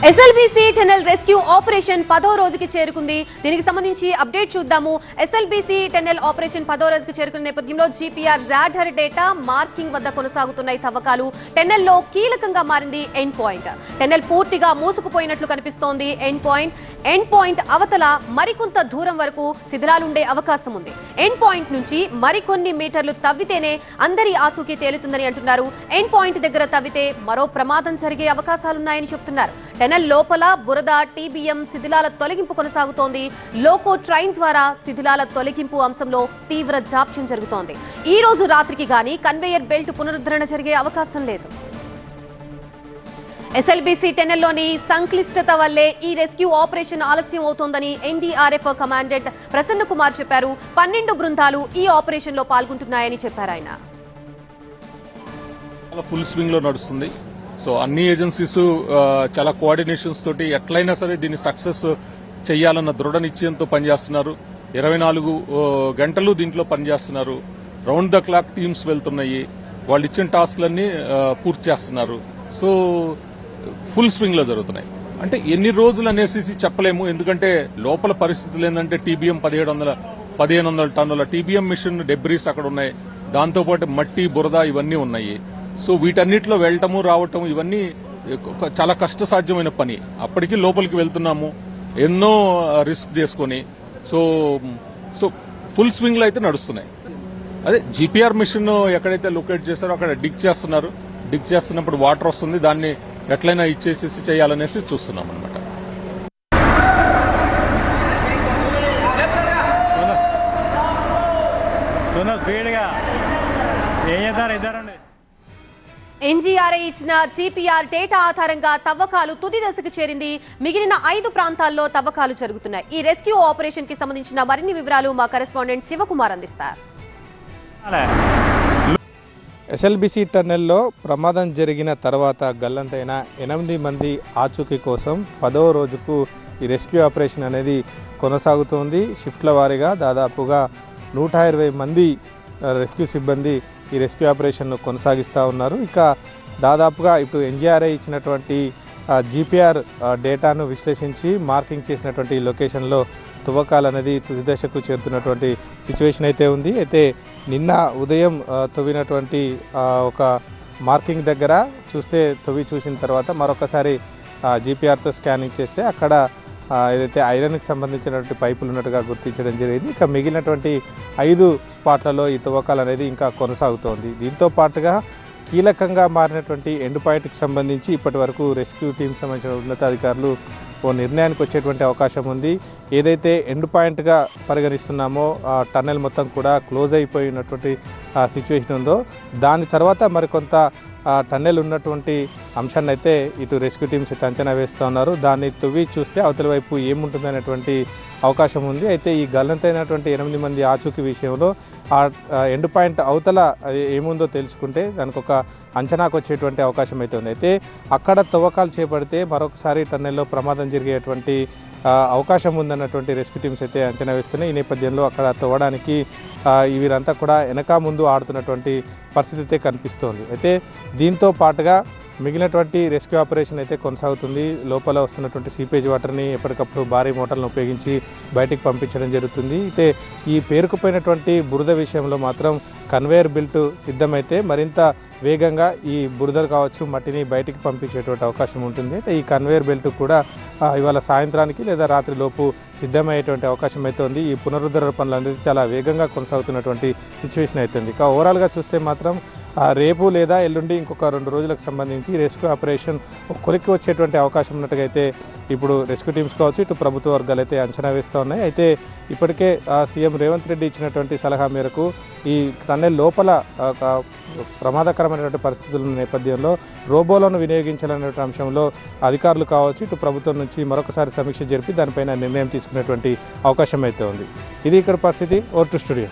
SLBC tunnel rescue operation 10వ రోజుకి చేరుకుంది. దీనికి సంబంధించి అప్డేట్ చూద్దాము. ఎస్ఎల్బీసీ టన్నెల్ ఆపరేషన్ 10వ రోజుకి చేరుకున్న నేపథ్యంలో జీపీఆర్ రాడార్ డేటా మార్కింగ్ వద్ద కొనసాగుతున్నాయి తవ్వకాలు. టన్నెల్లో కీలకంగా మారింది ఎండ్ పాయింట్. టన్నెల్ పూర్తిగా మూసుకుపోయినట్లు కనిపిస్తోంది. ఎండ్ పాయింట్ అవతల మరికొంత దూరం వరకు శిథిలాలుండే అవకాశం ఉంది. ఎండ్ పాయింట్ నుంచి మరికొన్ని మీటర్లు తవ్వితేనే అందరి ఆచూకీ తేలుతుందని అంటున్నారు. ఎండ్ పాయింట్ దగ్గర తవ్వితే మరో ప్రమాదం జరిగే అవకాశాలున్నాయని చెబుతున్నారు. టనెల్ లోపల బురద, టీబీఎం శిథిలాల తొలగింపు కొనసాగుతోంది. లోకో ట్రైన్ ద్వారా శిథిలాల తొలగింపు అంశంలో తీవ్ర జాప్యం జరుగుతోంది. ఈ రోజు రాత్రికి గానీ కన్వేయర్ బెల్ట్ పునరుద్ధరణ జరిగే అవకాశం లేదు. ఎస్ఎల్బీసీ టెన్నెల్లోని సంక్లిష్టత వల్లే ఈ రెస్క్యూ ఆపరేషన్ ఆలస్యం అవుతోందని ఎన్డీఆర్ఎఫ్ కమాండెంట్ ప్రసన్న కుమార్ చెప్పారు. 12 బృందాలు ఈ ఆపరేషన్ లో పాల్గొంటున్నాయని చెప్పారు ఆయన. ఫుల్ స్వింగ్ లో నడుస్తుంది. సో అన్ని ఏజెన్సీస్ చాలా కోఆర్డినేషన్స్ తోటి ఎట్లయినా సరే దీన్ని సక్సెస్ చేయాలన్న దృఢ నిశ్చయంతో పనిచేస్తున్నారు. 24 గంటలు దీంట్లో పనిచేస్తున్నారు. రౌండ్ ద క్లాక్ టీమ్స్ వెళ్తున్నాయి. వాళ్ళు ఇచ్చిన టాస్క్లన్నీ పూర్తి చేస్తున్నారు. సో ఫుల్ స్వింగ్ లో జరుగుతున్నాయి. అంటే ఎన్ని రోజులు అనేసి చెప్పలేము. ఎందుకంటే లోపల పరిస్థితులు ఏంటంటే టీబీఎం 1500 టన్నుల టీబీఎం మిషన్ డెబ్రీస్ అక్కడ ఉన్నాయి. దాంతోపాటు మట్టి, బురద ఇవన్నీ ఉన్నాయి. సో వీటన్నిటిలో వెళ్ళటము రావటం ఇవన్నీ చాలా కష్టసాధ్యమైన పని. అప్పటికి లోపలికి వెళ్తున్నాము ఎన్నో రిస్క్ చేసుకుని. సో సో ఫుల్ స్వింగ్ లో అయితే నడుస్తున్నాయి. అదే జీపీఆర్ మిషన్ ఎక్కడైతే లొకేట్ చేశారో అక్కడ డిగ్ చేస్తున్నారు. డిగ్ చేస్తున్నప్పుడు వాటర్ వస్తుంది. దాన్ని ఎట్లయినా ఇచ్చేసేసి చేయాలనేసి చూస్తున్నాం అనమాట. ఎన్జీఆర్ఐ ఇచ్చిన జీపీఆర్ డేటా ఆధారంగా తవ్వకాలు తుది దశకు చేరింది. మిగిలిన 5 ప్రాంతాల్లో తవ్వకాలు జరుగుతున్నాయి. ఈ రెస్క్యూ ఆపరేషన్ కి సంబంధించిన మరిన్ని వివరాలు మా కరెస్పాండెంట్ శివకుమార్ అందిస్తారు. ఎస్ఎల్బీసీ టన్నెల్లో ప్రమాదం జరిగిన తర్వాత గల్లంతైన 8 మంది ఆచూకీ కోసం 10వ రోజుకు ఈ రెస్క్యూ ఆపరేషన్ అనేది కొనసాగుతోంది. షిఫ్ట్ల వారీగా దాదాపుగా 120 మంది రెస్క్యూ సిబ్బంది ఈ రెస్క్యూ ఆపరేషన్ను కొనసాగిస్తూ ఉన్నారు. ఇక దాదాపుగా ఇప్పుడు ఎన్జీఆర్ఐ ఇచ్చినటువంటి జీపీఆర్ డేటాను విశ్లేషించి మార్కింగ్ చేసినటువంటి లొకేషన్లో తువ్వకాలు అనేది తుది దశకు చేరుతున్నటువంటి సిచ్యువేషన్ అయితే ఉంది. అయితే నిన్న ఉదయం తవ్వినటువంటి ఒక మార్కింగ్ దగ్గర చూసిన తర్వాత మరొకసారి జీపీఆర్తో స్కానింగ్ చేస్తే అక్కడ ఏదైతే ఐరన్కి సంబంధించినటువంటి పైపులు ఉన్నట్టుగా గుర్తించడం జరిగింది. ఇక మిగిలినటువంటి 5 స్పాట్లలో ఈ తువ్వకాలు అనేది ఇంకా కొనసాగుతోంది. దీంతో పాటుగా కీలకంగా మారినటువంటి ఎండ్ పాయింట్కి సంబంధించి ఇప్పటి వరకు రెస్క్యూ టీంకి సంబంధించిన ఉన్నతాధికారులు ఓ నిర్ణయానికి వచ్చేటువంటి అవకాశం ఉంది. ఏదైతే ఎండ్ పాయింట్గా పరిగణిస్తున్నామో టన్నెల్ మొత్తం కూడా క్లోజ్ అయిపోయినటువంటి సిచ్యువేషన్ ఉందో దాని తర్వాత మరికొంత టన్నెల్ ఉన్నటువంటి అంశాన్ని అయితే ఇటు రెస్క్యూ టీమ్స్ అయితే అంచనా వేస్తూ ఉన్నారు. దాన్ని తువ్వి చూస్తే అవతల వైపు ఏముంటుందనేటువంటి అవకాశం ఉంది. అయితే ఈ గల్లంతైనటువంటి 8 మంది ఆచూకీ విషయంలో ఆ ఎండ్ పాయింట్ అవతల ఏముందో తెలుసుకుంటే దానికి ఒక అంచనాకు వచ్చేటువంటి అవకాశం అయితే ఉంది. అయితే అక్కడ తవ్వకాలు చేపడితే మరొకసారి టన్నెల్లో ప్రమాదం జరిగేటువంటి అవకాశం ఉందన్నటువంటి రెస్క్యూ టీమ్స్ అయితే అంచనా వేస్తున్నాయి. ఈ నేపథ్యంలో అక్కడ తవ్వడానికి వీరంతా కూడా వెనక ముందు ఆడుతున్నటువంటి పరిస్థితి అయితే కనిపిస్తోంది. అయితే దీంతో పాటుగా మిగిలినటువంటి రెస్క్యూ ఆపరేషన్ అయితే కొనసాగుతుంది. లోపల వస్తున్నటువంటి సీపేజ్ వాటర్ని ఎప్పటికప్పుడు భారీ మోటార్లను ఉపయోగించి బయటికి పంపించడం జరుగుతుంది. అయితే ఈ పేరుకుపోయినటువంటి బురద విషయంలో మాత్రం కన్వేయర్ బెల్ట్ సిద్ధమైతే మరింత వేగంగా ఈ బురదలు కావచ్చు మట్టిని బయటికి పంపించేటువంటి అవకాశం ఉంటుంది. అయితే ఈ కన్వేయర్ బెల్ట్ కూడా ఇవాళ సాయంత్రానికి లేదా రాత్రి లోపు సిద్ధమయ్యేటువంటి అవకాశం అయితే ఉంది. ఈ పునరుద్ధరణ పనులు అనేది చాలా వేగంగా కొనసాగుతున్నటువంటి సిచ్యువేషన్ అవుతుంది. ఇక ఓవరాల్గా చూస్తే మాత్రం రేపు లేదా ఎల్లుండి ఇంకొక 2 రోజులకు సంబంధించి రెస్క్యూ ఆపరేషన్ కొలిక్కి వచ్చేటువంటి అవకాశం ఉన్నట్టుగా అయితే ఇప్పుడు రెస్క్యూ టీమ్స్ కావచ్చు ఇటు ప్రభుత్వ వర్గాలు అయితే అంచనా వేస్తూ ఉన్నాయి. అయితే ఇప్పటికే సీఎం రేవంత్ రెడ్డి ఇచ్చినటువంటి సలహా మేరకు ఈ టన్నెల్ లోపల ప్రమాదకరమైనటువంటి పరిస్థితుల నేపథ్యంలో రోబోలను వినియోగించాలనే అంశంలో అధికారులు కావచ్చు ఇటు ప్రభుత్వం నుంచి మరొకసారి సమీక్ష జరిపి దానిపైన నిర్ణయం తీసుకునేటువంటి అవకాశం అయితే ఉంది. ఇది ఇక్కడ పరిస్థితి. Over to studio.